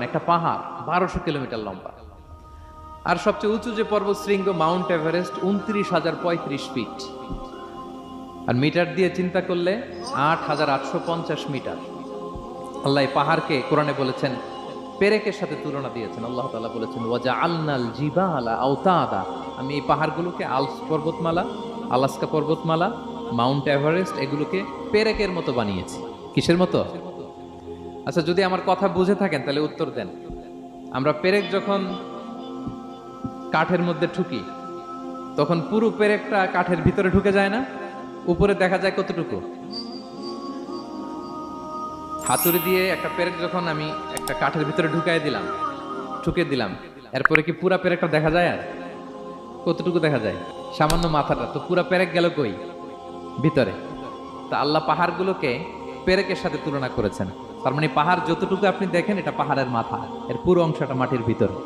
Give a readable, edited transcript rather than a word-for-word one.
একটা পাহাড় 1200 কিলোমিটার লম্বা। আর সবচেয়ে উঁচু যে পর্বত শৃঙ্গ মাউন্ট এভারেস্ট 29,035 ফিট। আর মিটার দিয়ে চিন্তা করলে 8,850 মিটার। আল্লাহ এই পাহাড়কে কোরআনে বলেছেন পেরেকের সাথে তুলনা দিয়েছেন। আল্লাহ তাআলা বলেছেন ওয়াজআলনাল জিবালা আওতাদা, আমি এই পাহাড়গুলোকে আলস পর্বতমালা, আলাস্কা পর্বতমালা, মাউন্ট এভারেস্ট এগুলোকে পেরেকের মতো বানিয়েছি। কিসের মতো? আচ্ছা, যদি আমার কথা বুঝে থাকেন তাহলে উত্তর দেন। আমরা পেরেক যখন কাঠের মধ্যে ঠুকি তখন পুরো পেরেকটা কাঠের ভিতরে ঢুকে যায় না? উপরে দেখা যায় কতটুকু? হাতুড়ি দিয়ে একটা পেরেক যখন আমি একটা কাঠের ভিতরে ঠুকে দিলাম, এরপরে কি পুরা পেরেকটা দেখা যায়? আর কতটুকু দেখা যায়? সামান্য মাথাটা। তো পুরা পেরেক গেল কই? ভিতরে। তা আল্লাহ পাহাড়গুলোকে পেরেকের সাথে তুলনা করেছেন। তার মানে পাহাড় যতটুকু আপনি দেখেন এটা পাহাড়ের মাথা, এর পুরো অংশটা মাটির ভিতরে।